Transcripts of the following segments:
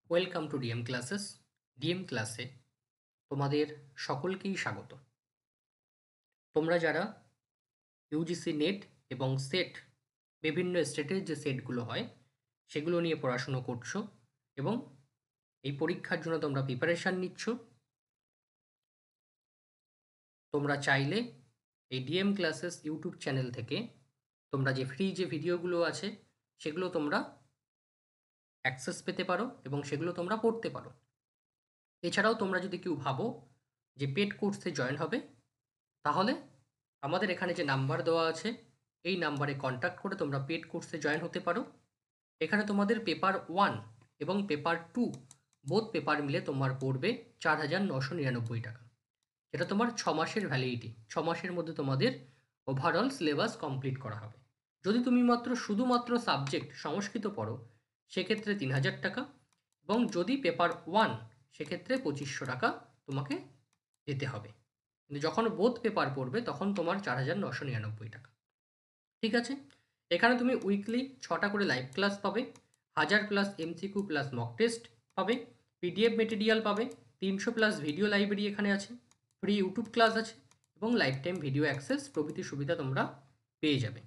Welcome to DM classes. DM ক্লাসে তোমাদের সকলকেই স্বাগত। তোমরা যারা ইউজিসি নেট এবং সেট বিভিন্ন স্টেটের যে সেটগুলো হয় সেগুলো নিয়ে পড়াশুনো করছো এবং এই পরীক্ষার জন্য তোমরা প্রিপারেশান নিচ্ছ, তোমরা চাইলে এই ডিএম ক্লাসেস ইউটিউব চ্যানেল থেকে তোমরা যে ফ্রি যে ভিডিওগুলো আছে সেগুলো তোমরা অ্যাক্সেস পেতে পারো এবং সেগুলো তোমরা পড়তে পারো। এছাড়াও তোমরা যদি কেউ ভাবো যে পেড কোর্সে জয়েন হবে, তাহলে আমাদের এখানে যে নাম্বার দেওয়া আছে এই নাম্বারে কন্ট্যাক্ট করে তোমরা পেড কোর্সে জয়েন হতে পারো। এখানে তোমাদের পেপার 1 এবং পেপার 2 বোথ পেপার মিলে তোমার পড়বে 4,999 টাকা, যেটা তোমার 6 মাসের ভ্যালিডিটি। 6 মাসের মধ্যে তোমাদের ওভারঅল সিলেবাস কমপ্লিট করা হবে। যদি তুমি শুধুমাত্র সাবজেক্ট সংস্কৃত পড়ো সেক্ষেত্রে 3,000 টাকা, এবং যদি পেপার 1 সেক্ষেত্রে 2,500 টাকা তোমাকে দিতে হবে। কিন্তু যখন বোথ পেপার পড়বে তখন তোমার 4,999 টাকা। ঠিক আছে, এখানে তুমি উইকলি 6টা করে লাইভ ক্লাস পাবে, 1000+ এমসিকিউ প্লাস মক টেস্ট পাবে, পিডিএফ মেটেরিয়াল পাবে, 300+ ভিডিও লাইব্রেরি এখানে আছে, ফ্রি ইউটিউব ক্লাস আছে এবং লাইফ টাইম ভিডিও অ্যাক্সেস প্রভৃতি সুবিধা তোমরা পেয়ে যাবে।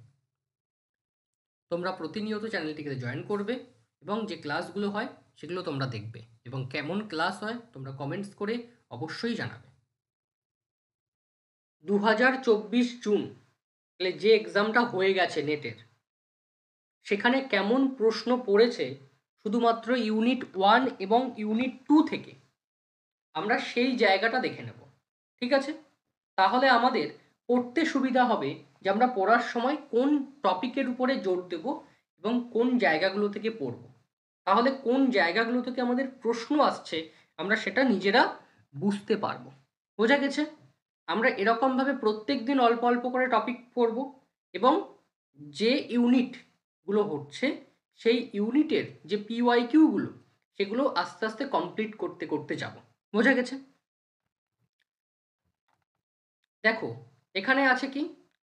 তোমরা প্রতিনিয়ত চ্যানেলটিকে জয়েন করবে এবং যে ক্লাসগুলো হয় সেগুলো তোমরা দেখবে, এবং কেমন ক্লাস হয় তোমরা কমেন্টস করে অবশ্যই জানাবে। 2024 জুন যে এক্সামটা হয়ে গেছে নেটের, সেখানে কেমন প্রশ্ন পড়েছে শুধুমাত্র ইউনিট 1 এবং ইউনিট 2 থেকে আমরা সেই জায়গাটা দেখে নেব। ঠিক আছে, তাহলে আমাদের পড়তে সুবিধা হবে যে আমরা পড়ার সময় কোন টপিকের উপরে জোর দেব এবং কোন জায়গাগুলো থেকে পড়ব। তাহলে কোন জায়গাগুলো থেকে আমাদের প্রশ্ন আসছে আমরা সেটা নিজেরা বুঝতে পারবো। বোঝা গেছে? আমরা এরকমভাবে প্রত্যেক দিন অল্প অল্প করে টপিক পড়ব এবং যে ইউনিটগুলো হচ্ছে সেই ইউনিটের যে পিওয়াইকিউগুলো সেগুলো আস্তে আস্তে কমপ্লিট করতে করতে যাব। বোঝা গেছে? দেখো, এখানে আছে কি,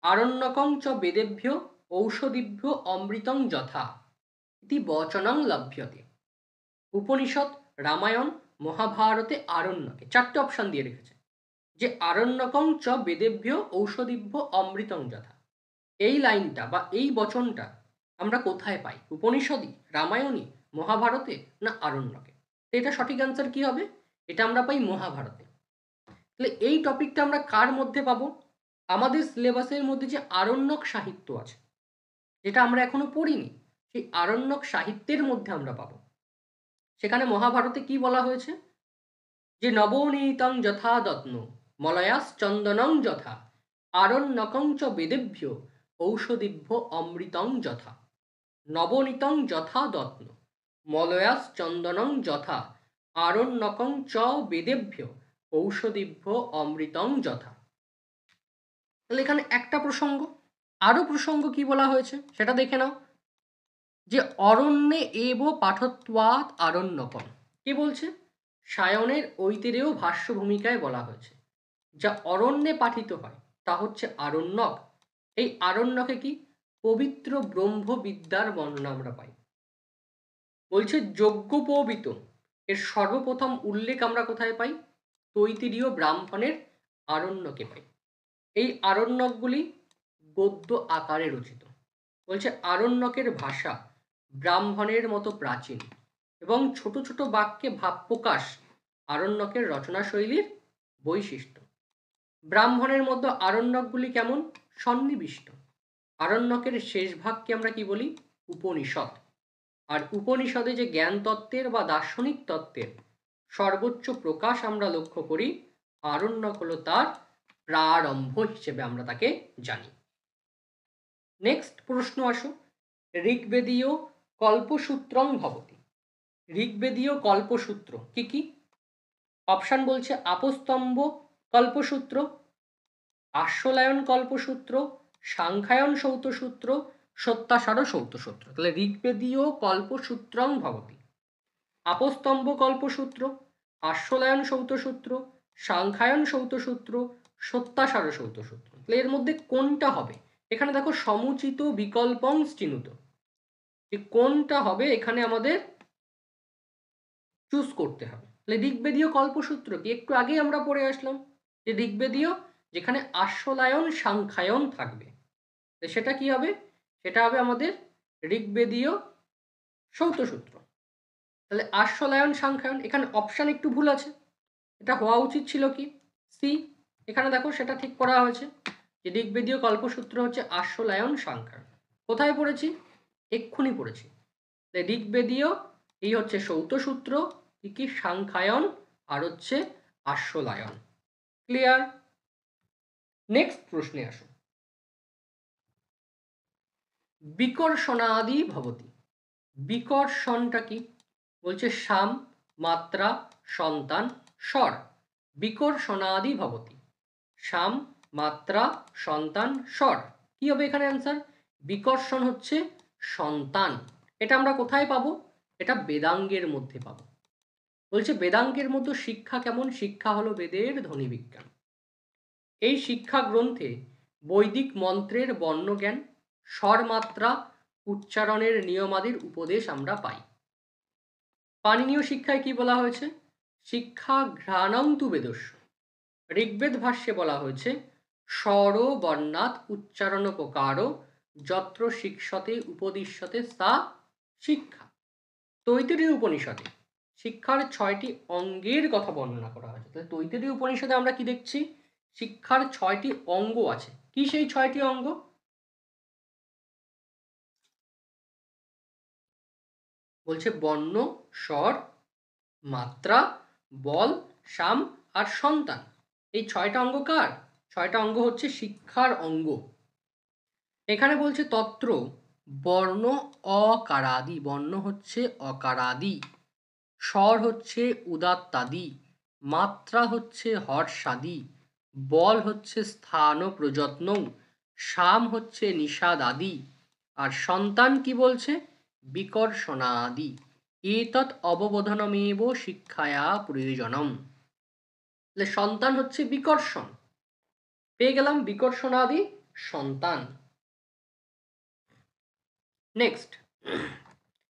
আরণ্যকং চ বেদেভ্য ঔষধিভ্য অমৃতং যথা ইতি বচনং লভ্যতে। উপনিষদ, রামায়ণ, মহাভারতে আরণ্যকে 4টে অপশন দিয়ে রেখেছে যে আরণ্যকং চ বেদেভ্য ঔষধিভ্য অমৃতং যথা। এই লাইনটা বা এই বচনটা আমরা কোথায় পাই? উপনিষদে, রামায়ণে, মহাভারতে না আরণ্যকে? এটা সঠিক অ্যান্সার কি হবে? এটা আমরা পাই মহাভারতে। তাহলে এই টপিকটা আমরা কার মধ্যে পাবো? আমাদের সিলেবাসের মধ্যে যে আরণ্যক সাহিত্য আছে, যেটা আমরা এখনো পড়িনি, সেই আরণ্যক সাহিত্যের মধ্যে আমরা পাবো। সেখানে মহাভারতে কি বলা হয়েছে? যে নবনীতং যথা দত্ন মলয়াস চন্দনং যথা আরণ্যকং চ বেদেভ্য ঔষধিভ্য অমৃতং যথা। নবনীতং যথা দত্ন মলয়াস চন্দনং যথা আরণ্যকং চ বেদেভ্য ঔষধিভ্য অমৃতং যথা। তাহলে এখানে একটা প্রসঙ্গ, আরো প্রসঙ্গ কি বলা হয়েছে সেটা দেখে নাও। যে অরণ্যে এব পাঠত্বাৎ আরণ্যকম, কে বলছে? সায়নের ঐতিরেয় ভাষ্য ভূমিকায় বলা হয়েছে যা অরণ্যে পাঠিত হয় তা হচ্ছে আরণ্যক। এই আরণ্যকে কি? পবিত্র ব্রহ্মবিদ্যার বর্ণনা আমরা পাই। বলছে যজ্ঞোপবীত এর সর্বপ্রথম উল্লেখ আমরা কোথায় পাই? তৈতিরীয় ব্রাহ্মণের আরণ্যকে পাই। এই আরণ্যকগুলি গদ্য আকারে রচিত। বলছে আরণ্যকের ভাষা ব্রাহ্মণের মতো প্রাচীন এবং ছোট ছোট বাক্যে ভাব প্রকাশ আরণ্যকের রচনাশৈলীর বৈশিষ্ট্য। ব্রাহ্মণের মতো আরণ্যকগুলি কেমন? সন্নিবিষ্ট। আরণ্যকের শেষ ভাগকে আমরা কি বলি? উপনিষদ। আর উপনিষদে যে জ্ঞান তত্ত্বের বা দার্শনিক তত্ত্বের সর্বোচ্চ প্রকাশ আমরা লক্ষ্য করি, আরণ্যক হলো তার প্রারম্ভ হিসেবে আমরা তাকে জানি। নেক্সট প্রশ্ন আসো, ঋগ্বেদীয় কল্পসূত্রং ভবতি। ঋগ্বেদীয় কল্পসূত্র কি কি? অপশান বলছে আপস্তম্ভ কল্পসূত্র, আশ্বলায়ন কল্পসূত্র, সাংখ্যায়ন সৌতসূত্র, সত্যাসার সৌতসূত্র। তাহলে ঋগ্বেদীয় কল্পসূত্রং ভবতি, আপস্তম্ভ কল্পসূত্র, আশ্বলায়ন সৌতসূত্র, সাংখ্যায়ন সৌতসূত্র, সত্যাসার সৌতসূত্র। তাহলে এর মধ্যে কোনটা হবে? এখানে দেখো সমুচিত বিকল্পং চিনুত, কোনটা হবে এখানে আমাদের চুজ করতে হবে। তাহলে ঋগ্বেদীয় কল্পসূত্র কি একটু আগেই আমরা পড়ে আসলাম যে ঋগ্বেদীয় যেখানে আশ্বলায়ন সাংখ্যায়ন থাকবে সেটা কি হবে, সেটা হবে আমাদের ঋগ্বেদীয় সৌতসূত্র। তাহলে আশ্বলায়ন সাংখ্যায়ন, এখানে অপশান একটু ভুল আছে, এটা হওয়া উচিত ছিল কি সি। এখানে দেখো সেটা ঠিক করা হয়েছে যে ঋগ্বেদীয় কল্পসূত্র হচ্ছে আশ্বলায়ন সাংখ্যায়ন। কোথায় পড়েছি, এক্ষুনি পড়েছি। ঋগ্বেদীয় এই হচ্ছে সৌতসূত্র, কি কি সাংখ্যায়ন আর হচ্ছে আশ্বলায়ন। ক্লিয়ার? নেক্সট প্রশ্নে আসো। বিকর্ষণাদি ভবতি, বিকর্ষণটা কি বলছে সাম মাত্রা সন্তান স্বর, বিকর্ষণাদি ভবতি সাম মাত্রা সন্তান স্বর। কি হবে এখানে অ্যান্সার, বিকর্ষণ হচ্ছে সন্তান। এটা আমরা কোথায় পাবো, এটা বেদাঙ্গের মধ্যে পাবো। বলছে বেদাঙ্গের মতো শিক্ষা কেমন, শিক্ষা হলো বেদের ধ্বনি বিজ্ঞান। এই শিক্ষা গ্রন্থে বৈদিক মন্ত্রের বর্ণজ্ঞান, স্বরমাত্রা, উচ্চারণের নিয়মাদির উপদেশ আমরা পাই। পাণিনীয় শিক্ষায় কি বলা হয়েছে, শিক্ষা ঘ্রাণং তু বেদস্য। ঋগ্বেদ ভাষ্যে বলা হয়েছে স্বর বর্ণাৎ উচ্চারণোপকার যত্র শিক্ষতে উপদিশ্যতে সা শিক্ষা। তৈত্তিরীয় উপনিষদে শিক্ষার 6টি অঙ্গের কথা বর্ণনা করা হয়েছে। তাহলে তৈত্তিরীয় উপনিষদে আমরা কি দেখছি, শিক্ষার 6টি অঙ্গ আছে। কি সেই 6টি অঙ্গ, বলছে বর্ণ, স্বর, মাত্রা, বল, সাম আর সন্তান। এই 6টা অঙ্গ কার, 6টা অঙ্গ হচ্ছে শিক্ষার অঙ্গ। এখানে বলছে তত্র বর্ণ অকারাদি, বর্ণ হচ্ছে অকারাদি, স্বর হচ্ছে উদাত্তাদি, মাত্রা হচ্ছে হর্ষাদি, বল হচ্ছে স্থান প্রযত্ন, সাম হচ্ছে নিষাদাদি, আর সন্তান কি বলছে বিকর্ষণাদি। এতৎ অববোধনমেব শিক্ষায়া প্রয়োজনম। তাহলে সন্তান হচ্ছে বিকর্ষণ, পেয়ে গেলাম বিকর্ষণাদি সন্তান। নেক্সট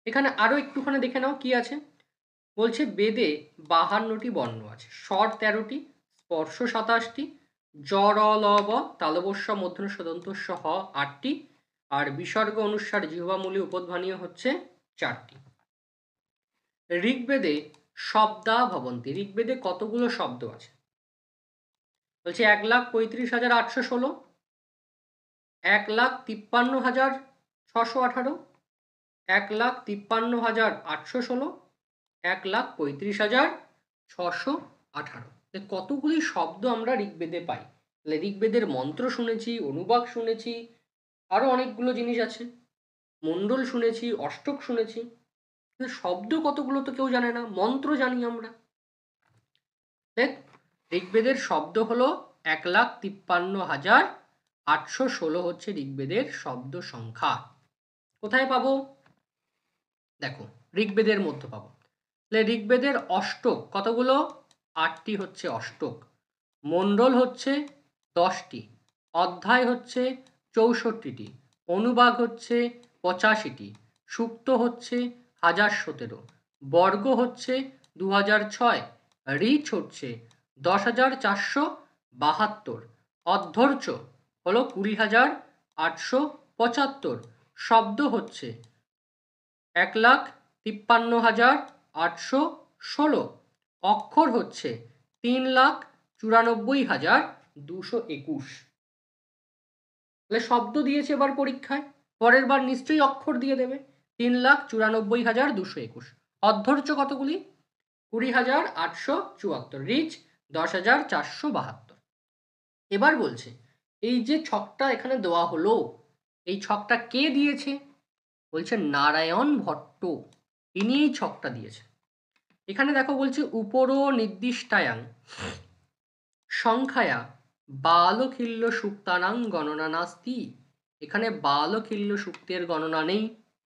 এখানে আরো একটুখানি দেখে নাও কি আছে। বলছে বেদে 52টি বর্ণ আছে, স্বর 13টি, স্পর্শ 27টি, জ্বর লব তালবস্য মধ্যন সদন্ত সহ 8টি, আর বিসর্গ অনুসার জিহ্বামূলী উপধ্বনীয় হচ্ছে 4টি। ঋগ্বেদে শব্দা ভবন্তি, ঋগ্বেদে কতগুলো শব্দ আছে, বলছে 1,35,816, 1,53,618, 1,53,816, 1,35,618। কতগুলি শব্দ আমরা ঋগ্বেদে পাই। তাহলে ঋগ্বেদের মন্ত্র শুনেছি, অনুবাদ শুনেছি, আরো অনেকগুলো জিনিস আছে, মণ্ডল শুনেছি, অষ্টক শুনেছি, শব্দ কতগুলো তো কেউ জানে না, মন্ত্র জানি আমরা। দেখ ঋগ্বেদের শব্দ হলো 1,53,816 হচ্ছে ঋগ্বেদের শব্দ সংখ্যা। কোথায় পাবো, দেখো ঋগ্বেদের মধ্যে পাবো। তাহলে ঋগ্বেদের অষ্টক কতগুলো, 8টি হচ্ছে অষ্টক, মণ্ডল হচ্ছে 10টি, অধ্যায় হচ্ছে 64টি, অনুবাদ হচ্ছে 85টি, সূক্ত হচ্ছে 1017, বর্গ হচ্ছে 2006, ঋচ হচ্ছে 10,472, অধ্যর্চ হলো 20,875, শব্দ হচ্ছে 1,53,816, অক্ষর হচ্ছে 3,94,221। তাহলে শব্দ দিয়েছে এবার পরীক্ষায়, পরের বার নিশ্চয়ই অক্ষর দিয়ে দেবে। 3,94,221, অধ্যর্চ কতগুলি 20,874, রিচ 10,472। এবার বলছে এই যে ছকটা এখানে দেওয়া হলো, এই ছকটা কে দিয়েছে, বলছে নারায়ণ ভট্ট, ইনি এই ছকটা দিয়েছে। এখানে দেখো বলছে উপর নির্দিষ্টায়াং সংখ্যায়া বালখিল্য সুক্তানাং গণনা নাস্তি, এখানে বালখিল্য সুক্তের গণনা নেই।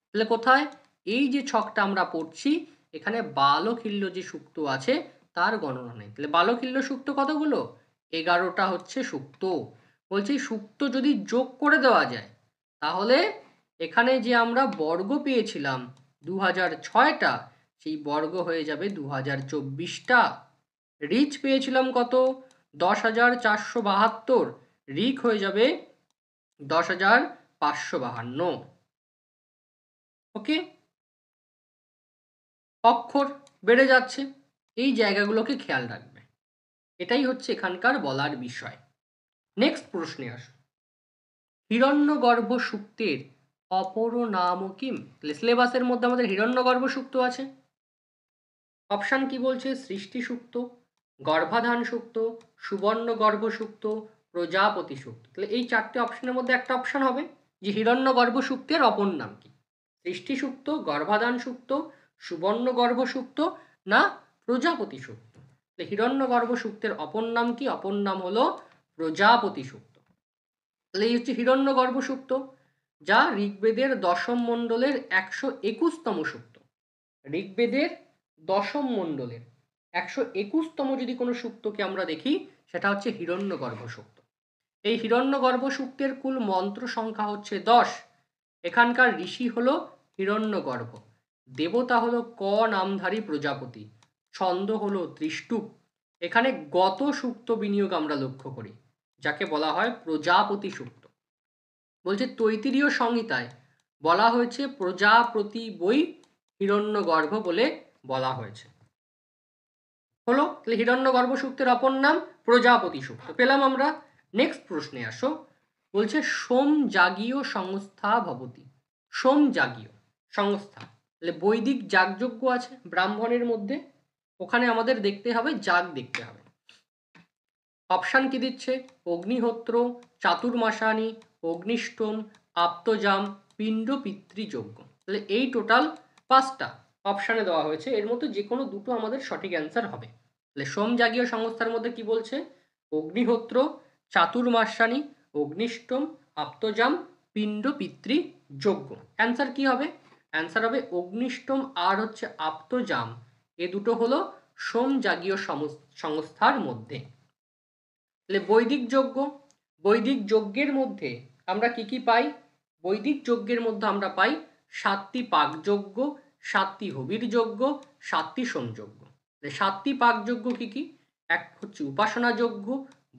তাহলে কোথায়, এই যে ছকটা আমরা পড়ছি এখানে বালখিল্য যে সুক্ত আছে তার গণনা নেই। তাহলে বালখিল্য সুক্ত কতগুলো, 11টা হচ্ছে সুক্ত। বলছি সুক্ত যদি যোগ করে দেওয়া যায় তাহলে এখানে যে আমরা বর্গ পেয়েছিলাম 2006টা, সেই বর্গ হয়ে যাবে 2024টা। রিচ পেয়েছিলাম কত? 10,472। রিক হয়ে যাবে 10,552। ওকে, অক্ষর বেড়ে যাচ্ছে, এই জায়গাগুলোকে খেয়াল রাখবে। এটাই হচ্ছে এখানকার বলার বিষয়। নেক্সট প্রশ্নে আসো। হিরণ্যগর্ভ সূক্তের অপর নাম কিম? সিলেবাসের মধ্যে আমাদের হিরণ্যগর্ভ সূক্ত আছে। অপশান কি বলছে? সৃষ্টি সূক্ত, গর্ভাধান সূক্ত, সুবর্ণগর্ভ সূক্ত, প্রজাপতি সূক্ত। তাহলে এই চারটে অপশনের মধ্যে একটা অপশন হবে যে হিরণ্যগর্ভ সূক্তের অপর নাম কি? সৃষ্টি সূক্ত, গর্ভাধান সূক্ত, সুবর্ণগর্ভ সূক্ত না প্রজাপতি সূক্ত? তাহলে হিরণ্যগর্ভ সূক্তের অপর নাম কি? অপর নাম হলো প্রজাপতি সূক্ত। তাহলে এই হচ্ছে হিরণ্যগর্ভ সূক্ত, যা ঋগ্বেদের দশম মণ্ডলের 121তম সূক্ত। ঋগ্বেদের দশম মণ্ডলের 121তম যদি কোনো সূক্তকে আমরা দেখি, সেটা হচ্ছে হিরণ্যগর্ভ সূক্ত। এই হিরণ্যগর্ভ সূক্তের কুল মন্ত্র সংখ্যা হচ্ছে 10। এখানকার ঋষি হলো হিরণ্যগর্ভ, দেবতা হলো ক নামধারী প্রজাপতি, ছন্দ হলো ত্রিষ্টুপ। এখানে গত সূক্ত বিনিয়োগ আমরা লক্ষ্য করি, যাকে বলা হয় প্রজাপতি সূক্ত। বলছে তৈত্তিরীয় সংহিতায় বলা হয়েছে প্রজাপতি বই হিরণ্যগর্ভ বলে বলা হয়েছে। হলো, তাহলে হিরণ্যগর্ভ সূক্তের অপর নাম প্রজাপতি সূক্ত পেলাম আমরা। নেক্সট প্রশ্নে আসো। বলছে সোমযাগীয় সংস্থা ভবতি। সোমযাগীয় সংস্থা, তাহলে বৈদিক যাগযজ্ঞ আছে ব্রাহ্মণের মধ্যে, ওখানে আমাদের দেখতে হবে যাগ দেখতে হবে। অপশান কি দিচ্ছে? অগ্নিহোত্র, চাতুর্মাসানি, অগ্নিষ্টম, আপ্তজাম, পিণ্ড পিতৃযজ্ঞ। তাহলে এই টোটাল 5টা অপশানে দেওয়া হয়েছে, এর মধ্যে যে কোনো দুটো আমাদের সঠিক অ্যান্সার হবে। তাহলে সোমযাগীয় সংস্থার মধ্যে কি বলছে? অগ্নিহোত্র, চাতুর্মাসানি, অগ্নিষ্টম, আপ্তজাম, পিণ্ড পিতৃযজ্ঞ। অ্যান্সার কি হবে? অ্যান্সার হবে অগ্নিষ্টম আর হচ্ছে আপ্তজাম, এ দুটো হলো সোমযাগীয় সংস্থার মধ্যে। তাহলে বৈদিক যজ্ঞ, বৈদিক যজ্ঞের মধ্যে আমরা কি কি পাই? বৈদিক যজ্ঞের মধ্যে আমরা পাই 7টি পাকযজ্ঞ, 7টি হবির যজ্ঞ, 7টি সোমযজ্ঞ। 7টি পাকযজ্ঞ কি কি? এক হচ্ছে উপাসনা যজ্ঞ,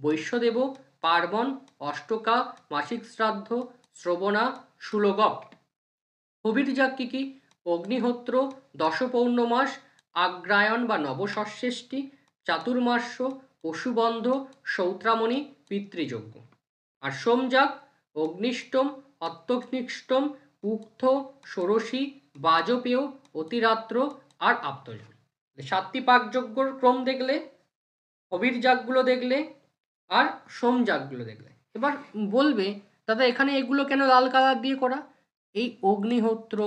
বৈশ্যদেব, পার্বণ, অষ্টকা, মাসিক শ্রাদ্ধ, শ্রবণা, সুলগপ। হবির যাগ কি কি? অগ্নিহোত্র, দশপৌর্ণমাস, আগ্রায়ণ বা নবষষ্ঠী, চাতুর্মাস্য, পশুবন্ধ, সৌত্রামণি, পিতৃযজ্ঞ। আর সোমযাগ অগ্নিষ্টম, অত্যগ্নিষ্টম, উক্ত, ষোড়শী, বাজপেয়, অতিরাত্র আর আপ্তযাম। 7টি পাকযজ্ঞর ক্রম দেখলে, হবির যাগগুলো দেখলে আর সোমযাগগুলো দেখলে, এবার বলবে দাদা এখানে এগুলো কেন লাল কালার দিয়ে করা? এই অগ্নিহোত্র,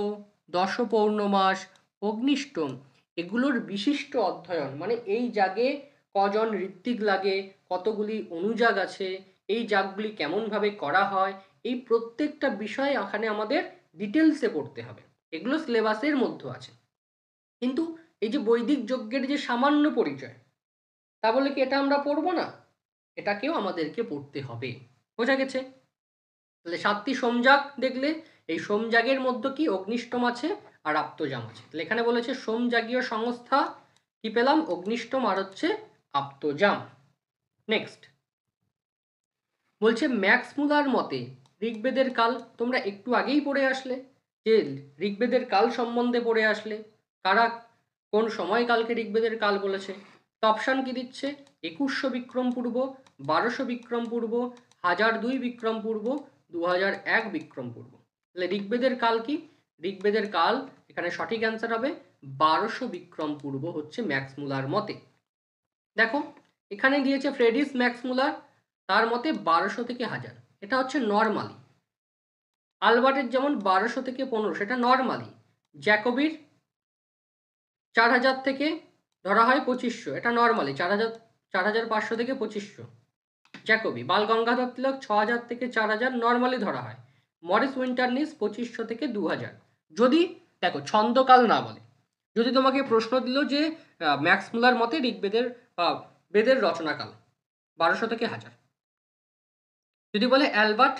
দশপৌর্ণমাস, অগ্নিষ্টম, এগুলোর বিশিষ্ট অধ্যয়ন, মানে এই যাগে কজন ঋত্বিক লাগে, কতগুলি অনুযাগ আছে, এই যাগগুলি কেমনভাবে করা হয়, এই প্রত্যেকটা বিষয় এখানে আমাদের ডিটেলসে পড়তে হবে। এগুলো সিলেবাসের মধ্যে আছে। কিন্তু এই যে বৈদিক যজ্ঞের যে সামান্য পরিচয়, তা বলে কি এটা আমরা পড়বো না? এটাকেও আমাদেরকে পড়তে হবে। বোঝা গেছে? তাহলে 7টি সোমযাগ দেখলে, এই সোমযাগের মধ্যে কি অগ্নিষ্টম আছে আর আপ্তজাম আছে। তাহলে এখানে বলেছে সোমযাগীয় সংস্থা, কি পেলাম? অগ্নিষ্টম আর হচ্ছে আপ্তজাম। নেক্সট বলছে ম্যাক্স মুলার মতে ঋগ্বেদের কাল, তোমরা একটু আগেই পড়ে আসলে যে ঋগ্বেদের কাল সম্বন্ধে পড়ে আসলে, কারা কোন সময়কালকে ঋগ্বেদের কাল বলেছে। তো অপশান কি দিচ্ছে? 2100 বিক্রম পূর্ব, 1200 বিক্রম পূর্ব, 1002 বিক্রম পূর্ব, 2001 বিক্রম পূর্ব। তাহলে ঋগ্বেদের কাল কি? ঋগ্বেদের কাল এখানে সঠিক অ্যান্সার হবে 1200 বিক্রম পূর্ব হচ্ছে ম্যাক্স মুলার মতে। দেখো এখানে দিয়েছে ফ্রেডিস ম্যাক্স মুলার, তার মতে 1200 থেকে 1000, এটা হচ্ছে নর্মালি। আলবার্টের যেমন 1200 থেকে 1500, সেটা নর্মালি। জ্যাকবির 4000 থেকে ধরা হয় 2500, এটা নর্মালি। 4500 থেকে 2500 জ্যাকবি। বাল গঙ্গাধর তিলক 6000 থেকে 4000 নর্মালি ধরা হয়। মরিস উইন্টারনিস 2500 থেকে 2000। যদি দেখো ছন্দকাল না বলে, যদি তোমাকে প্রশ্ন দিল যে ম্যাক্স মুলার মতে ঋগ্বেদের বেদের রচনাকাল 1200 থেকে 1000, যদি বলে অ্যালবার্ট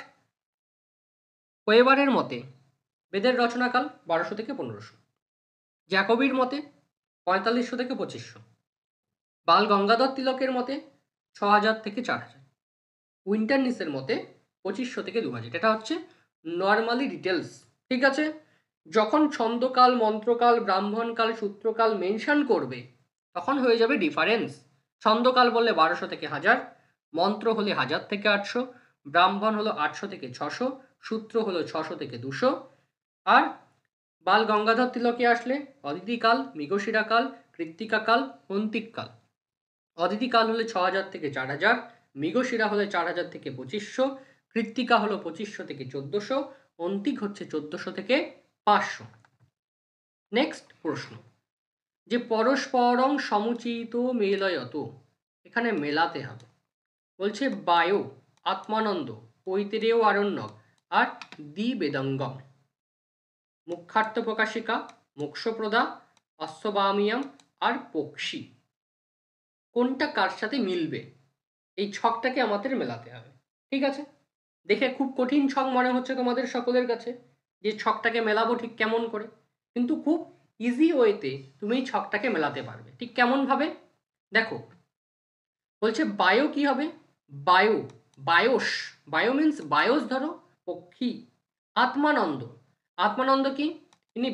ওয়েবারের মতে বেদের রচনাকাল 1200 থেকে 1500, জ্যাকবির মতে 4500 থেকে 2500। বাল গঙ্গাধর তিলকের মতে 6000 থেকে 4000। উইন্টারনিসের মতে 2500 থেকে 2000। এটা হচ্ছে নর্মালি ডিটেলস। ঠিক আছে, যখন ছন্দকাল, মন্ত্রকাল, ব্রাহ্মণকাল, সূত্রকাল মেনশন করবে তখন হয়ে যাবে ডিফারেন্স। ছন্দকাল বললে 1200 থেকে 1000, মন্ত্র হলে 1000 থেকে 800, ব্রাহ্মণ হলো 800 থেকে 600, সূত্র হলো 600 থেকে 200। আর বাল গঙ্গাধর তিলকে আসলে অদিতিকাল, মৃগশিরাকাল, কৃত্তিকাকাল, অন্তিককাল। অদিতিকাল হলে 6000 থেকে 4000, মৃগশিরা হলে 4000 থেকে 2500, কৃত্তিকা হলো 2500 থেকে 1400, অন্তিক হচ্ছে 1400 থেকে 500। নেক্সট প্রশ্ন, যে পরস্পরং সমুচিত মেলয়ত, এখানে মেলাতে হবে। বলছে বায়ু, আত্মানন্দ, ঐতিরেয় আরণ্যক আর দ্বিবেদঙ্গম। মুখ্যার্থ প্রকাশিকা, মোক্ষপ্রদা, অশ্ববামিয়াম আর পক্ষী। কোনটা কার সাথে মিলবে এই ছকটাকে আমাদের মেলাতে হবে। ঠিক আছে, দেখে খুব কঠিন ছক মনে হচ্ছে তোমাদের সকলের কাছে, যে ছকটাকে মেলাবো ঠিক কেমন করে, কিন্তু খুব ইজি ওয়েতে তুমি এই ছকটাকে মেলাতে পারবে। ঠিক কেমন ভাবে দেখো, বলছে বায়ো কি হবে, bio, bias, bio means bias ধরো, পক্ষী। আত্মানন্দ, আত্মানন্দ কি, ইনি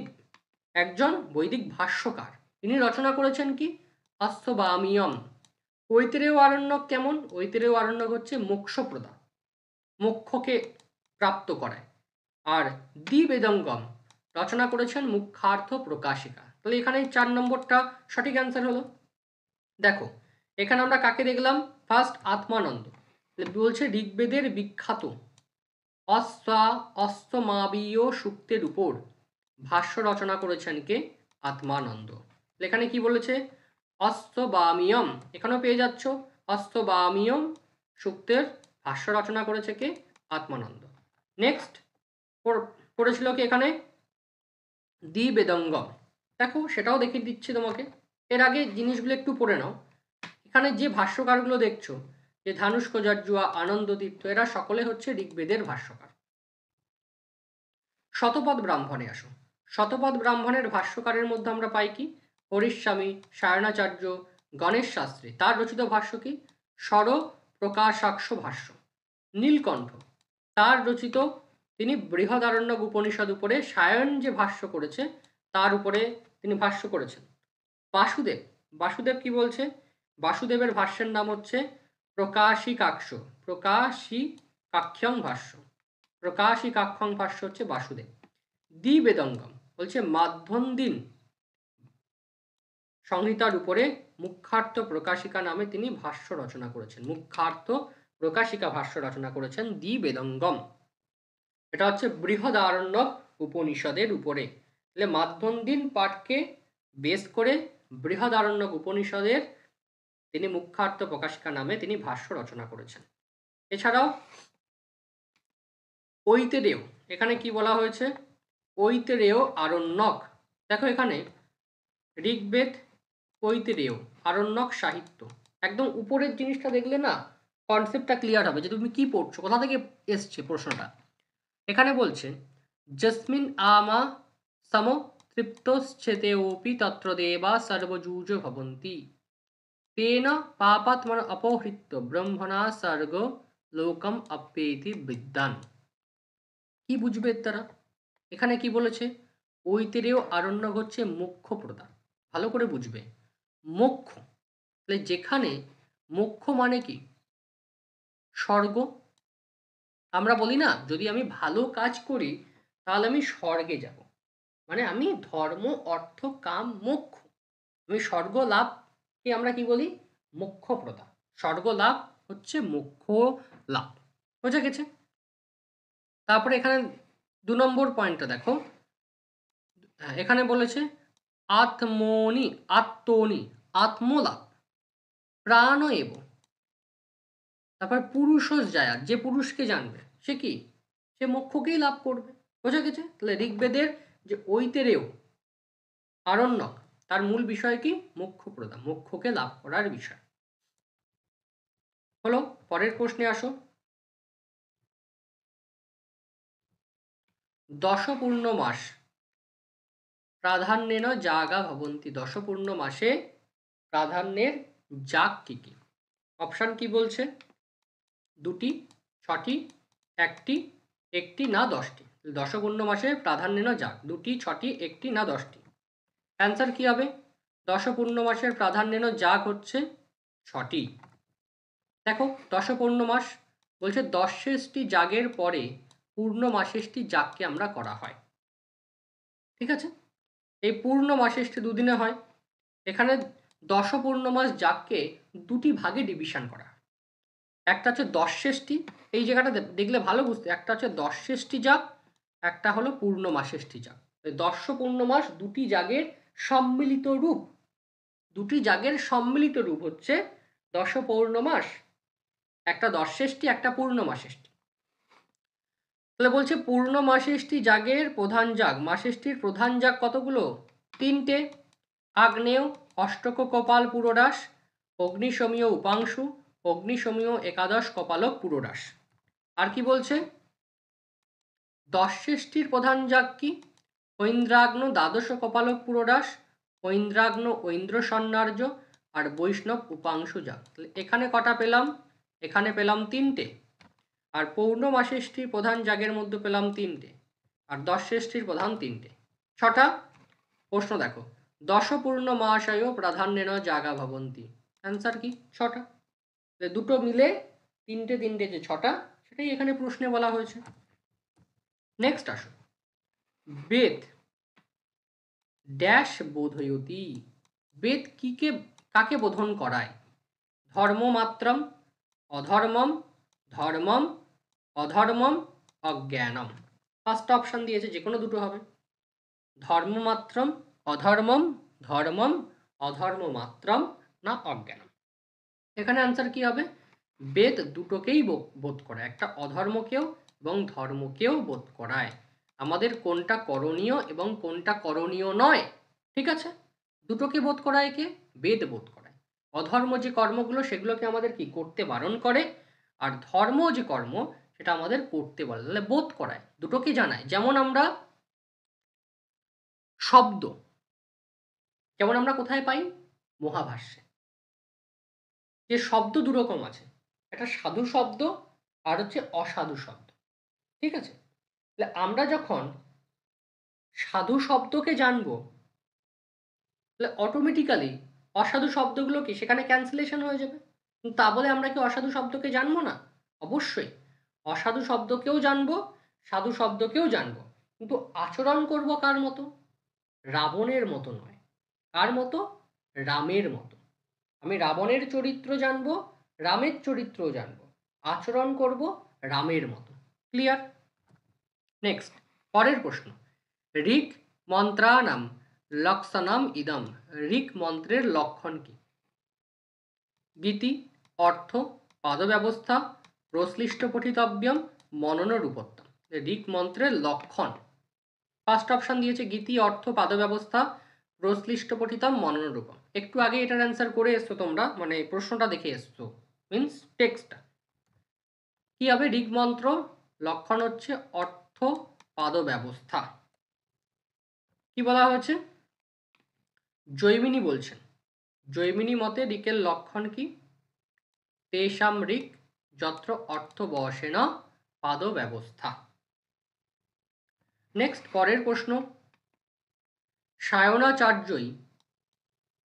একজন বৈদিক ভাষ্যকার, তিনি রচনা করেছেন কি অশ্ববামিয়ম। ঐতিরেয় আরণ্যক কেমন, ঐতিরেয় আরণ্যক হচ্ছে মোক্ষপ্রদা, মোক্ষকে প্রাপ্ত করায়। আর দ্বিবেদঙ্গম রচনা করেছেন মুখ্যার্থ প্রকাশিকা। তাহলে এখানে 4 নম্বরটা সঠিক অ্যান্সার হলো। দেখো এখানে আমরা কাকে দেখলাম, ফার্স্ট আত্মানন্দ, বলছে ঋগ্বেদের বিখ্যাত অষ্টমাবীয় সূক্তের উপর ভাষ্য রচনা করেছেন কে, আত্মানন্দ। এখানে কি বলেছে, অষ্টবামিয়ম, এখানেও পেয়ে যাচ্ছ অষ্টবামিয়ম সূক্তের ভাষ্য রচনা করেছে কে, আত্মানন্দ। নেক্সট পড়েছিল কি এখানে দ্বিবেদঙ্গম, দেখো সেটাও দেখিয়ে দিচ্ছি তোমাকে। এর আগে জিনিসগুলো একটু পড়ে নাও। এখানে যে ভাষ্যকারগুলো দেখছো, যে ধানুষ্কজার্জুয়া, আনন্দতীর্থ, এরা সকলে হচ্ছে ঋগ্বেদের ভাষ্যকার। শতপথ ব্রাহ্মণে আসো। শতপথ ব্রাহ্মণের ভাষ্যকারের মধ্যে আমরা পাই কি, হরিস্বামী, সায়নাচার্য, গণেশ শাস্ত্রী, তার রচিত ভাষ্য কি স্বর প্রকাশাক্ষ ভাষ্য। নীলকণ্ঠ, তার রচিত, তিনি বৃহদারণ্যক উপনিষদ উপরে সায়ন যে ভাষ্য করেছে তার উপরে তিনি ভাষ্য করেছেন। বাসুদেব, বাসুদেব কি বলছে, বাসুদেবের ভাষ্যের নাম হচ্ছে প্রকাশিকাক্ষ, প্রকাশিকাক্ষং ভাষ্য, প্রকাশিকাক্ষং ভাষ্য হচ্ছে বাসুদেব। দ্বিবেদঙ্গম বলছে মাধ্যন্দিন সংহিতার উপরে মুখ্যার্থ প্রকাশিকা নামে তিনি ভাষ্য রচনা করেছেন, মুখ্যার্থ প্রকাশিকা ভাষ্য রচনা করেছেন দ্বিবেদঙ্গম। এটা হচ্ছে বৃহদারণ্যক উপনিষদের উপরে। তাহলে মাধ্যন্দিন পাঠকে বেস করে বৃহদারণ্যক উপনিষদের তিনি মুখ্যার্থ প্রকাশিকা নামে তিনি ভাষ্য রচনা করেছেন। এছাড়াও ঐতিরেয়, এখানে কি বলা হয়েছে, ঐতিরেয় আরণ্যক, দেখো এখানে ঋগ্বেদ, ঐতিরেয়, আরণ্যক সাহিত্য, একদম উপরের জিনিসটা দেখলে না কনসেপ্টটা ক্লিয়ার হবে যে তুমি কি পড়ছো, কোথা থেকে এসছে প্রশ্নটা। এখানে বলছে যস্মিন আমা সম তৃপ্তশ্চেতেওপি তত্র দেবা সর্বযুজ ভবন্তি তেন পাপাত্মন অপহৃত্য ব্রহ্মণা স্বর্গ লোকম অপ্যেতি বিদ্যান। কি বুঝবে এর দ্বারা, এখানে কি বলেছে, ঐতিরেয় আরণ্যক হচ্ছে মোক্ষ প্রদান, ভালো করে বুঝবে মোক্ষ, তাহলে যেখানে মোক্ষ মানে কি স্বর্গ। আমরা বলি না যদি আমি ভালো কাজ করি তাহলে আমি স্বর্গে যাব, মানে আমি ধর্ম অর্থ কাম মোক্ষ, আমি স্বর্গ লাভকে আমরা কি বলি, মোক্ষ প্রদান, স্বর্গ লাভ হচ্ছে মোক্ষ লাভ, বোঝা গেছে। তারপরে এখানে 2 নম্বর পয়েন্টটা দেখো, এখানে বলেছে আত্মনি, আত্মনি, আত্মলাভ, প্রাণ এব, তারপর পুরুষ যায়, যে পুরুষকে জানবে সে কি, সে মোক্ষকেই লাভ করবে, বোঝা গেছে। তাহলে ঋগ্বেদের যে ঐতিরেয় আরণ্যক, তার মূল বিষয় কি মোক্ষ প্রদান, মোক্ষকে লাভ করার বিষয় হলো। পরের প্রশ্নে আসো, দশ পূর্ণ মাস প্রাধান্যেন জাগা ভবন্তি, 10 পূর্ণমাসে প্রাধান্যের জাগ কি কি? অপশান কি বলছে? 2টি, 6টি, 1টি, 1টি না 10টি। 10 পূর্ণমাসে প্রাধান্যেন জাগ 2টি, 6টি, 1টি না 10টি? অ্যান্সার কি হবে? 10 পূর্ণমাসের প্রাধান্যেন জাগ হচ্ছে 6টি। দেখো 10 পূর্ণমাস বলছে 10টি জাগের পরে পূর্ণমাসেষ্টি জাগকে আমরা করা হয়। ঠিক আছে, এই পূর্ণমাসেষ্টি দুদিনে হয়। এখানে 10 পূর্ণমাস জাগকে 2টি ভাগে ডিভিশন করা হয়। একটা হচ্ছে 10 ষষ্ঠী, এই জায়গাটা দেখলে ভালো বুঝতে, একটা হচ্ছে 10 ষষ্ঠী জাগ, একটা হলো পূর্ণমাসেষ্টি জাগ। 10 পূর্ণমাস 2টি জাগের সম্মিলিত রূপ, 2টি জাগের সম্মিলিত রূপ হচ্ছে 10 পূর্ণমাস, একটা 10 ষষ্ঠী, একটা পূর্ণমাসেষ্টি। তাহলে বলছে পূর্ণমাসেষ্টি জাগের প্রধান জাগ, মাসেষ্টির প্রধান জাগ কতগুলো? 3টে। আগ্নেয়, অষ্টক কপাল পুরোরাস, অগ্নিশমীয় উপাংশু, অগ্নিশমীয় একাদশ কপালক পুরোরাস। আর কি বলছে? 10 ষষ্ঠীর প্রধান জাগ কি? ঐন্দ্রাগ্ন দ্বাদশ কপালক পুরোরাস, ঐন্দ্রাগ্ন ঐন্দ্র সন্নার্য আর বৈষ্ণব উপাংশু জাগ। এখানে কটা পেলাম? এখানে পেলাম 3টে। আর পৌর্ণমাসেষ্টির প্রধান জাগের মধ্যে পেলাম 3টে, আর 10 ষষ্ঠীর প্রধান 3টে, 6টা। প্রশ্ন দেখো, 10 পূর্ণমাসায় প্রাধান্যেন জাগা ভবন্তি, অ্যান্সার কি? 6টা। দুটো মিলে 3টে 3টে যে 6টা, সেটাই এখানে প্রশ্নে বলা হয়েছে। নেক্সট আসো, বেদ ড্যাশ বোধয়তি, বেদ কাকে বোধন করায়? ধর্মমাত্রম, অধর্মম, ধর্মম, অধর্মম, অজ্ঞানম। ফার্স্ট অপশন দিয়েছে, যে কোনো দুটো হবে। ধর্মমাত্রম, অধর্মম, ধর্মম, অধর্মমাত্রম না অজ্ঞানম। এখানে আনসার কি হবে? বেদ দুটোকেই বোধ করায়, একটা অধর্মকেও এবং ধর্মকেও বোধ করায়। আমাদের কোনটা করণীয় এবং কোনটা করণীয় নয়, ঠিক আছে, দুটোকে বোধ করায় কে? বেদ বোধ করায়। অধর্ম যে কর্মগুলো সেগুলোকে আমাদের কি করতে বারণ করে, আর ধর্ম যে কর্ম সেটা আমাদের করতে বলে, তাহলে বোধ করায়, দুটোকে জানায়। যেমন আমরা শব্দ, যেমন আমরা কোথায় পাই? মহাভাষ্যে। যে শব্দ দুরকম আছে, একটা সাধু শব্দ আর হচ্ছে অসাধু শব্দ, ঠিক আছে। তাহলে আমরা যখন সাধু শব্দকে জানবো, তাহলে অটোমেটিক্যালি অসাধু শব্দগুলো কি সেখানে ক্যান্সেলেশন হয়ে যাবে। তা বলে আমরা কি অসাধু শব্দকে জানবো না? অবশ্যই অসাধু শব্দকেও জানবো, সাধু শব্দকেও জানবো, কিন্তু আচরণ করব কার মতো? রাবণের মতো নয়। কার মতো? রামের মতো। আমি রাবণের চরিত্র জানবো, রামের চরিত্রও জানবো, আচরণ করব রামের মতো। ক্লিয়ার? নেক্সট, পরের প্রশ্ন, ঋক মন্ত্রানাম লক্ষণাম ইদম, ঋক মন্ত্রের লক্ষণ কি? গীতি, অর্থ, পাদব্যবস্থা, প্রশ্লিষ্ট পঠিতব্যম, মনন রূপত্তম। ঋক মন্ত্রের লক্ষণ, ফার্স্ট অপশন দিয়েছে গীতি, অর্থ, পাদব্যবস্থা, প্রশ্লিষ্ট পঠিতম, মনন রূপম। একটু আগে এটার অ্যান্সার করে এসছো তোমরা, মানে প্রশ্নটা দেখে এসছো, মিন্স টেক্সটটা। কি হবে? ঋক মন্ত্র লক্ষণ হচ্ছে অর্থ, পাদব্যবস্থা। কি বলা হয়েছে? জৈমিনী বলছেন, জৈমিনী মতে ঋকের লক্ষণ কি? তেষাম ঋক যত্র অর্থ বশেন পাদ ব্যবস্থা। নেক্সট, পরের প্রশ্ন, সায়নাচার্যই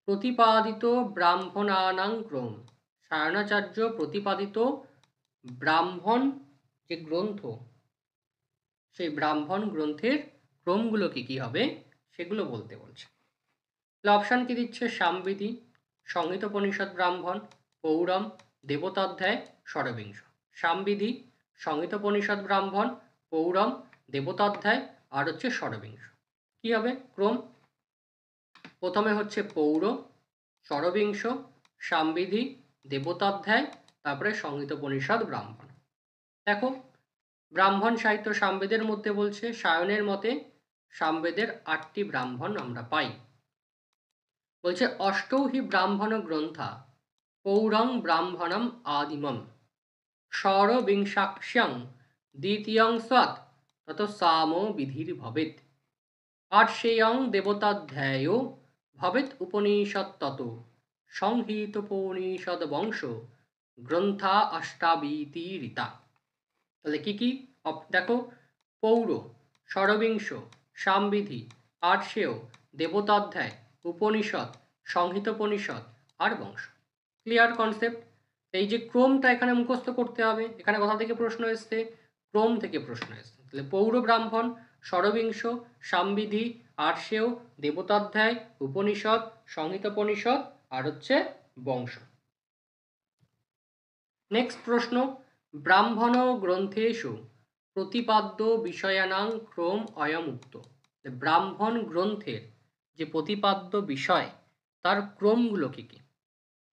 প্রতিপাদিত ব্রাহ্মণানাং ক্রম, সায়নাচার্য প্রতিপাদিত ব্রাহ্মণ যে গ্রন্থ, সেই ব্রাহ্মণ গ্রন্থের ক্রমগুলো কি কি হবে সেগুলো বলতে বলছে। তাহলে অপশান কি দিচ্ছে? সামবেদী, সংহিতোপনিষদ ব্রাহ্মণ, পৌরম, দেবতাধ্যায়, ষড়বিংশ। সামবেদী, সংহিতোপনিষদ ব্রাহ্মণ, পৌরম, দেবতাধ্যায় আর হচ্ছে ষড়বিংশ। কি হবে ক্রম? প্রথমে হচ্ছে পৌর, ষড়বিংশ, সামবেদী, দেবতাধ্যায়, তারপরে সংহিতোপনিষদ ব্রাহ্মণ। দেখো, ব্রাহ্মণ সাহিত্য সামবেদের মধ্যে বলছে সায়নের মতে সামবেদের 8টি ব্রাহ্মণ আমরা পাই। বলছে অষ্টৌ হি ব্রাহ্মণ গ্রন্থা পৌরং ব্রাহ্মণম আদিমম ষড়বিংশাক্ষ্যং দ্বিতীয়ং স্যাৎ তত সাম বিধির ভবেৎ। আর্ষেয়ং দেবতাধ্যায় ভবেত উপনিষত্তত সংহিতোপনিষদ বংশ গ্রন্থা অষ্টাবীতি রীতা। তাহলে কি কি দেখো, পৌর, ষড়বিংশ, সামবিধি, আর্ষেয়, দেবতাধ্যায়, উপনিষদ, সংহিতোপনিষদ আর বংশ। Clear concept? এই যে ক্রমটা এখানে মুখস্থ করতে হবে। এখানে কোথা থেকে প্রশ্ন এসছে? ক্রম থেকে প্রশ্ন এসছে। তাহলে পৌর ব্রাহ্মণ, ষড়বিংশ, সামবিধি, আর্ষেয়, দেবতাধ্যায়, উপনিষদ, সংহিতোপনিষদ আর হচ্ছে বংশ। নেক্সট প্রশ্ন, ব্রাহ্মণ গ্রন্থেষু প্রতিপাদ্য বিষয়ানাং ক্রম অয়মুক্ত। ব্রাহ্মণ গ্রন্থের যে প্রতিপাদ্য বিষয় তার ক্রমগুলো কি কি?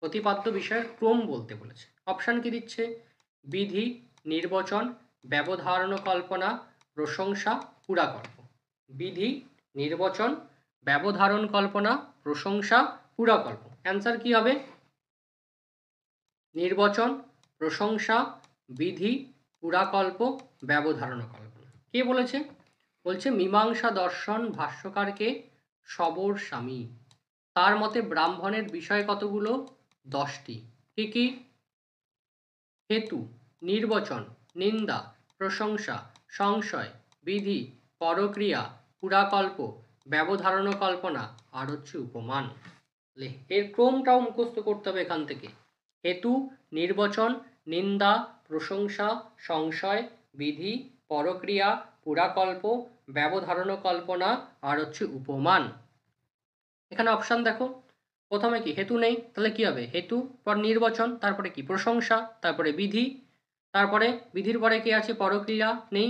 প্রতিপাদ্য বিষয়ের ক্রম বলতে বলেছে। অপশান কি দিচ্ছে? বিধি, নির্বচন, ব্যবধারণ কল্পনা, প্রশংসা, পুরাকল্প। বিধি, নির্বচন, ব্যবধারণ কল্পনা, প্রশংসা, পুরাকল্প। অ্যান্সার কি হবে? নির্বচন, প্রশংসা, বিধি, পুরাকল্প, ব্যবধারণ কল্পনা। কে বলেছে? বলছে মীমাংসা দর্শন ভাষ্যকারকে সবর স্বামী। তার মতে ব্রাহ্মণের বিষয় কতগুলো? 10টি। কি কি? হেতু, নির্বচন, নিন্দা, প্রশংসা, সংশয়, বিধি, পরক্রিয়া, পুরাকল্প, ব্যবধারণ কল্পনা আর হচ্ছে উপমান। এর ক্রমটাও মুখস্থ করতে হবে এখান থেকে। হেতু, নির্বচন, নিন্দা, প্রশংসা, সংশয়, বিধি, পরক্রিয়া, পুরাকল্প, ব্যবধারণ কল্পনা আর হচ্ছে উপমান। এখানে অপশান দেখো, প্রথমে কি? হেতু নেই, তাহলে কি হবে? হেতু পর নির্বচন, তারপরে কি? প্রশংসা, তারপরে বিধি, তারপরে বিধির পরে কি আছে? পরক্রিয়া নেই,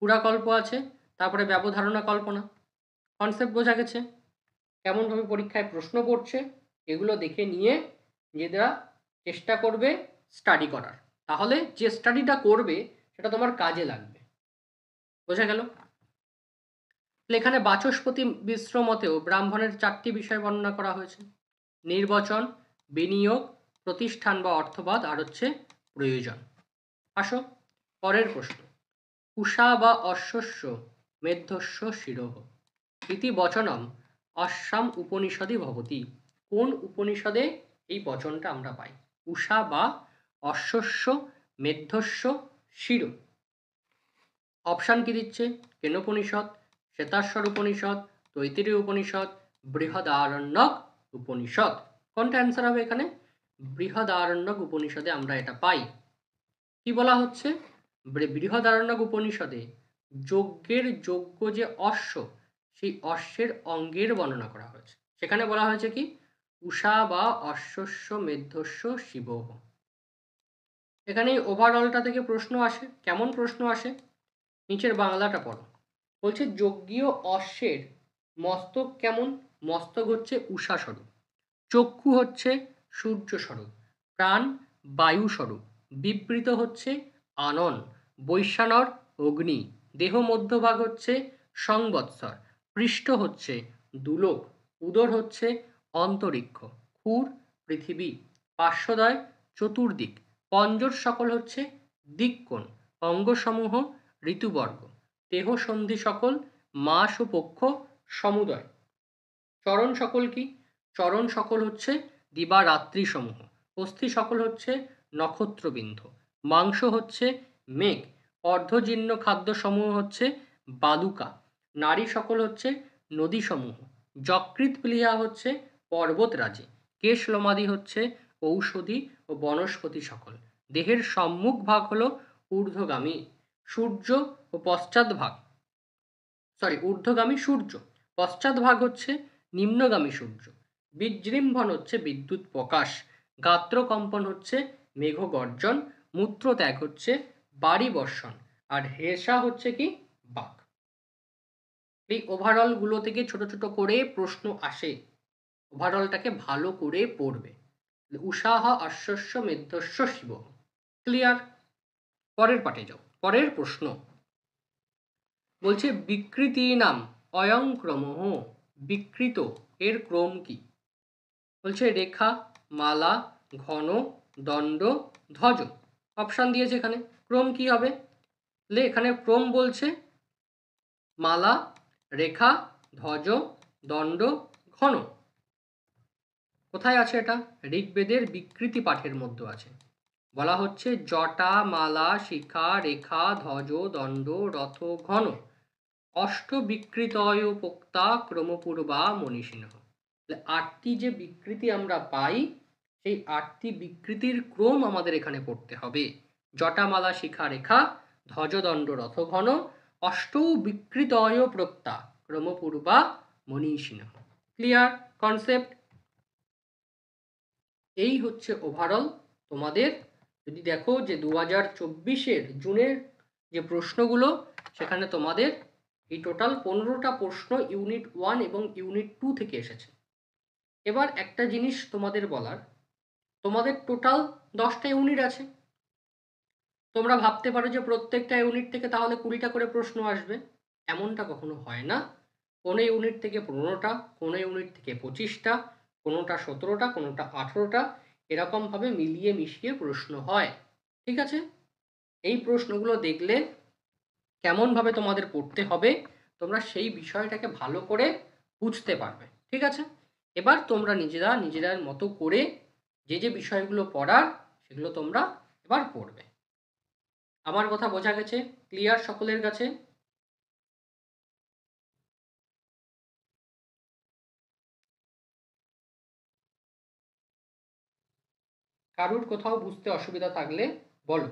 পুরাকল্প আছে, তারপরে ব্যবধারণা কল্পনা। কনসেপ্ট বোঝা গেছে? কেমনভাবে পরীক্ষায় প্রশ্ন পড়ছে এগুলো দেখে নিয়ে নিজেরা চেষ্টা করবে স্টাডি করার, তাহলে যে স্টাডিটা করবে সেটা তোমার কাজে লাগবে। বোঝা গেল? এখানে বাচস্পতি মিশ্র মতেও ব্রাহ্মণের 4টি বিষয় বর্ণনা করা হয়েছে: নির্বচন, বিনিয়োগ, প্রতিষ্ঠান বা অর্থবাদ আর হচ্ছে প্রয়োজন। আসো পরের প্রশ্ন, উষা বা অশ্বস্য মেধ্যস্য শিরোহ ইতি বচনম অশ্বাম উপনিষদে ভবতি। কোন উপনিষদে এই বচনটা আমরা পাই? উষা বা অশ্বস্য মেধ্যস্য শিরো। অপশান কি দিচ্ছে? কেনোপনিষদ, শ্বেতাশ্বর উপনিষদ, তৈত্তিরীয় উপনিষদ, বৃহদারণ্যক উপনিষদ। কোনটা অ্যান্সার হবে এখানে? বৃহদারণ্যক উপনিষদে আমরা এটা পাই। কি বলা হচ্ছে? বৃহদারণ্যক উপনিষদে যজ্ঞের যোগ্য যে অশ্ব, সেই অশ্বের অঙ্গের বর্ণনা করা হয়েছে। সেখানে বলা হয়েছে কি? উষা বা অশ্বস্য মেধ্যস্য শিব। এখানে ওভারঅলটা থেকে প্রশ্ন আসে। কেমন প্রশ্ন আসে? নিচের বাংলাটা পড়ো। বলছে যজ্ঞীয় অশ্বের মস্তক কেমন? মস্তক হচ্ছে উষা স্বরূপ, চক্ষু হচ্ছে সূর্য স্বরূপ, প্রাণ বায়ু স্বরূপ, বিবৃত হচ্ছে আনন, বৈশ্বানর অগ্নি, দেহ মধ্যভাগ হচ্ছে সংবৎসর, পৃষ্ঠ হচ্ছে দুলোক, উদর হচ্ছে অন্তরিক্ষ, ক্ষুর পৃথিবী, পার্শ্বদয় চতুর্দিক, পঞ্জর সকল হচ্ছে দিককোণ, অঙ্গসমূহ ঋতুবর্গ, দেহ সন্ধি সকল মাস ও পক্ষ সমুদয়। চরণ সকল কি? চরণ সকল হচ্ছে দিবারাত্রি সমূহ, অস্থি সকল হচ্ছে নক্ষত্রবিন্ধু, মাংস হচ্ছে মেঘ, অর্ধজীর্ণ খাদ্য সমূহ হচ্ছে বালুকা, নারী সকল হচ্ছে নদী সমূহ, যকৃৎ প্লীহা হচ্ছে পর্বতরাজি, কেশ লোমাদি হচ্ছে ঔষধি ও বনস্পতি সকল, দেহের সম্মুখ ভাগ হলো ঊর্ধ্বগামী সূর্য ও পশ্চাৎভাগ ঊর্ধ্বগামী সূর্য, পশ্চাৎভাগ হচ্ছে নিম্নগামী সূর্য, বিজৃম্ভণ হচ্ছে বিদ্যুৎ প্রকাশ, গাত্রকম্পন হচ্ছে মেঘ গর্জন, মূত্রত্যাগ হচ্ছে বাড়ি বর্ষণ, আর হেসা হচ্ছে কি? বাঘ। এই ওভারঅল গুলো থেকে ছোট ছোট করে প্রশ্ন আসে, ওভারঅলটাকে ভালো করে পড়বে। উষাহ অশ্বস্য মেধ্যস্য শিব। ক্লিয়ার? পরের পাঠে যাও। পরের প্রশ্ন বলছে বিকৃতি নাম অয়ং ক্রমঃ, বিকৃত এর ক্রম কি? বলছে রেখা, মালা, ঘন, দণ্ড, ধ্বজ। অপশান দিয়েছে এখানে, ক্রম কি হবে? এখানে ক্রম বলছে মালা, রেখা, ধ্বজ দণ্ড ঘন। কোথায় আছে এটা? ঋগ্বেদের বিকৃতি পাঠের মধ্যে আছে। বলা হচ্ছে জটা মালা শিখা রেখা ধ্বজ দণ্ড রথ ঘন অষ্ট বিকৃতয় পোক্তা ক্রমপূর্বা মনীষিণঃ। আটটি যে বিকৃতি আমরা পাই সেই আটটি বিকৃতির ক্রম আমাদের এখানে পড়তে হবে। জটামালা শিখা রেখা ধ্বজদণ্ড রথ ঘন অষ্টৌ বিকৃতয় প্রক্তা ক্রমপূর্বা মনীষিণঃ। Clear concept? এই হচ্ছে ওভারঅল তোমাদের। যদি দেখো যে 2024-এর জুনের যে প্রশ্নগুলো, সেখানে তোমাদের এই টোটাল 15টা প্রশ্ন ইউনিট 1 এবং ইউনিট 2 থেকে এসেছে। এবার একটা জিনিস তোমাদের বলার, তোমাদের টোটাল 10টা ইউনিট আছে। তোমরা ভাবতে পারো যে প্রত্যেকটা ইউনিট থেকে তাহলে 20টা করে প্রশ্ন আসবে। এমনটা কখনো হয় না। কোনো ইউনিট থেকে 15টা, কোনো ইউনিট থেকে 25টা, কোনোটা 17টা, কোনোটা 18টা, এরকমভাবে মিলিয়ে মিশিয়ে প্রশ্ন হয়। ঠিক আছে? এই প্রশ্নগুলো দেখলে কেমনভাবে তোমাদের পড়তে হবে তোমরা সেই বিষয়টাকে ভালো করে বুঝতে পারবে। ঠিক আছে? এবার তোমরা নিজেদের মতো করে যে যে বিষয়গুলো পড়ার সেগুলো তোমরা এবার পড়বে। আমার কথা বোঝা গেছে? ক্লিয়ার সকলের কাছে? কারুর কোথাও বুঝতে অসুবিধা থাকলে বলো।